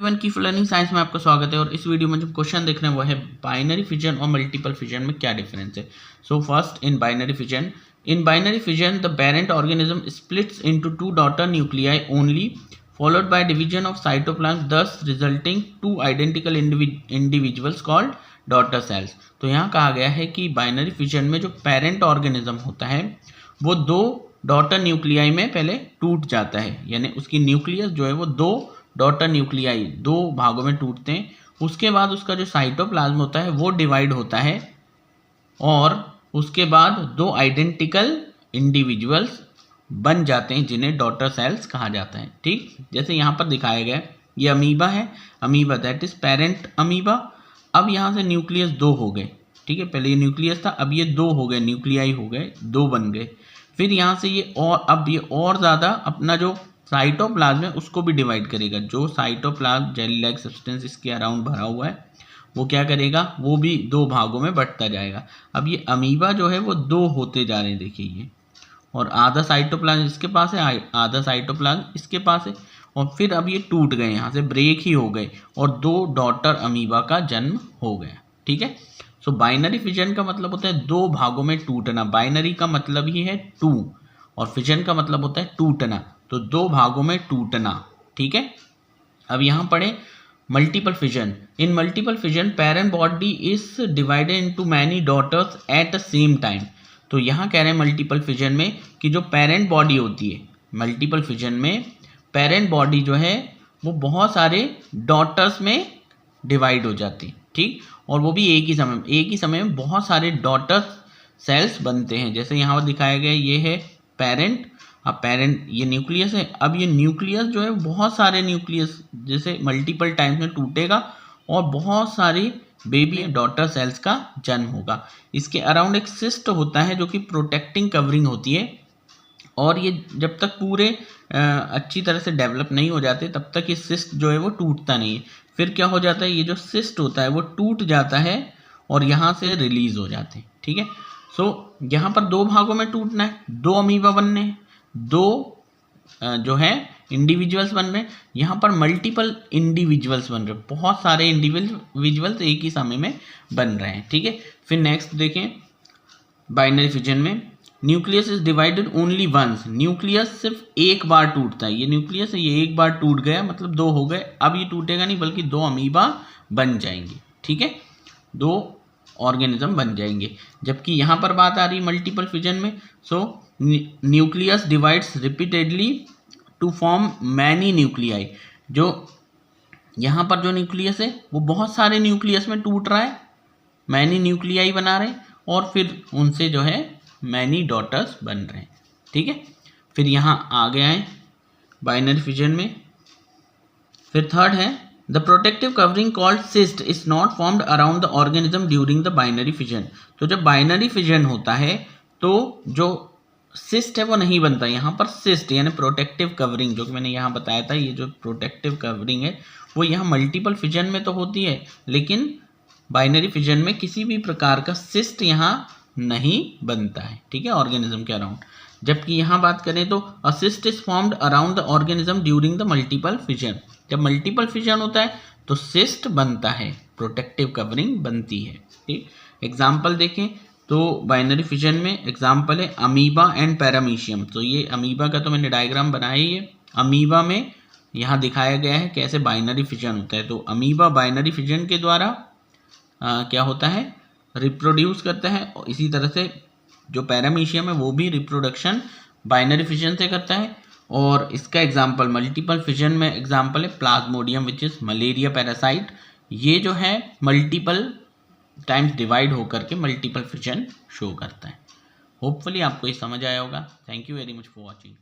One की learning science में आपका स्वागत है। और इस वीडियो में जो क्वेश्चन देख रहे हैं वो है बाइनरी फिजन और मल्टीपल फिजन में क्या डिफरेंस है। So first, in binary fission the parent organism splits into two daughter nuclei only followed by division of cytoplasm thus resulting two identical individuals called daughter cells. तो यहाँ कहा गया है कि बाइनरी फिजन में जो पेरेंट ऑर्गेनिज्म होता है वो दो डॉटर न्यूक्लियाई में पहले टूट जाता है, यानी उसकी न्यूक्लियस जो है वो दो डॉटर न्यूक्लियाई दो भागों में टूटते हैं। उसके बाद उसका जो साइटोप्लाज्म होता है वो डिवाइड होता है और उसके बाद दो आइडेंटिकल इंडिविजुअल्स बन जाते हैं जिन्हें डॉटर सेल्स कहा जाता है। ठीक, जैसे यहाँ पर दिखाया गया ये अमीबा है, amoeba that is parent amoeba. अब यहाँ से न्यूक्लियस दो हो गए, ठीक है, पहले ये न्यूक्लियस था, अब ये दो हो गए, न्यूक्लियाई हो गए, दो बन गए। फिर यहाँ से ये और अब ये और ज़्यादा अपना जो साइटोप्लाज्म है उसको भी डिवाइड करेगा। जो साइटोप्लाज्म जेली लाइक सब्सटेंस इसके अराउंड भरा हुआ है वो क्या करेगा, वो भी दो भागों में बंटता जाएगा। अब ये अमीबा जो है वो दो होते जा रहे हैं, देखिए ये, और आधा साइटोप्लाज्म इसके पास है, आधा साइटोप्लाज्म इसके पास है, और फिर अब ये टूट गए, यहाँ से ब्रेक ही हो गए और दो डॉटर अमीबा का जन्म हो गया। ठीक है, सो बाइनरी फिजन का मतलब होता है दो भागों में टूटना। बाइनरी का मतलब ही है टू और फिजन का मतलब होता है टूटना, तो दो भागों में टूटना। ठीक है, अब यहाँ पढ़े multiple fission. In multiple fission parent body is divided into many daughters at the same time. तो यहाँ कह रहे हैं मल्टीपल फिजन में कि जो पेरेंट बॉडी होती है, मल्टीपल फिजन में पेरेंट बॉडी जो है वो बहुत सारे डॉटर्स में डिवाइड हो जाती है। ठीक, और वो भी एक ही समय में बहुत सारे डॉटर सेल्स बनते हैं। जैसे यहाँ पर दिखाया गया ये है पेरेंट, अब पेरेंट ये न्यूक्लियस है, अब ये न्यूक्लियस जो है बहुत सारे न्यूक्लियस जैसे मल्टीपल टाइम्स में टूटेगा और बहुत सारी बेबी डॉटर सेल्स का जन्म होगा। इसके अराउंड एक सिस्ट होता है जो कि प्रोटेक्टिंग कवरिंग होती है, और ये जब तक पूरे अच्छी तरह से डेवलप नहीं हो जाते तब तक ये सिस्ट जो है वो टूटता नहीं है। फिर क्या हो जाता है, ये जो सिस्ट होता है वो टूट जाता है और यहाँ से रिलीज हो जाते हैं। ठीक है, सो यहाँ पर दो भागों में टूटना है, दो अमीबा बनने हैं, दो जो है इंडिविजुअल्स बन रहे हैं। यहाँ पर मल्टीपल इंडिविजुअल्स बन रहे हैं, बहुत सारे इंडिविजुअल्स एक ही समय में बन रहे हैं। ठीक है, फिर नेक्स्ट देखें बाइनरी फिजन में nucleus is divided only once. Nucleus सिर्फ एक बार टूटता है, ये न्यूक्लियस है, ये एक बार टूट गया मतलब दो हो गए। अब ये टूटेगा नहीं बल्कि दो अमीबा बन जाएंगे। ठीक है, दो ऑर्गेनिज्म बन जाएंगे। जबकि यहाँ पर बात आ रही मल्टीपल फिजन में, so nucleus divides repeatedly to form many nuclei. जो यहाँ पर जो न्यूक्लियस है वो बहुत सारे न्यूक्लियस में टूट रहा है, मैनी न्यूक्लियाई बना रहे हैं और फिर उनसे जो है मैनी डॉटर्स बन रहे हैं। ठीक है, फिर यहाँ आ गया है बाइनरी फिजन में। फिर थर्ड है the protective covering called cyst is not formed around the organism during the binary fission. तो जब बाइनरी फिजन होता है तो जो सिस्ट है वो नहीं बनता। यहाँ पर सिस्ट यानी प्रोटेक्टिव कवरिंग, जो कि मैंने यहाँ बताया था, ये जो प्रोटेक्टिव कवरिंग है वो यहाँ मल्टीपल फिजन में तो होती है, लेकिन बाइनरी फिजन में किसी भी प्रकार का सिस्ट यहाँ नहीं बनता है। ठीक है, ऑर्गेनिज्म के अराउंड। जबकि यहाँ बात करें तो a cyst is formed around the organism during the multiple fission. जब मल्टीपल फिजन होता है तो सिस्ट बनता है, प्रोटेक्टिव कवरिंग बनती है। ठीक, एग्जाम्पल देखें तो बाइनरी फिजन में एग्जाम्पल है अमीबा एंड पैरामीशियम। तो ये अमीबा का तो मैंने डायग्राम बनाया ही है। अमीबा में यहाँ दिखाया गया है कैसे बाइनरी फिजन होता है। तो अमीबा बाइनरी फिजन के द्वारा क्या होता है, रिप्रोड्यूस करता है, और इसी तरह से जो पैरामीशियम है वो भी रिप्रोडक्शन बाइनरी फिजन से करता है। और इसका एग्जाम्पल मल्टीपल फिजन में एग्जाम्पल है Plasmodium which is malaria parasite. ये जो है मल्टीपल टाइम्स डिवाइड होकर के मल्टीपल फिजन शो करता है। होपफुली आपको ये समझ आया होगा। Thank you very much for watching.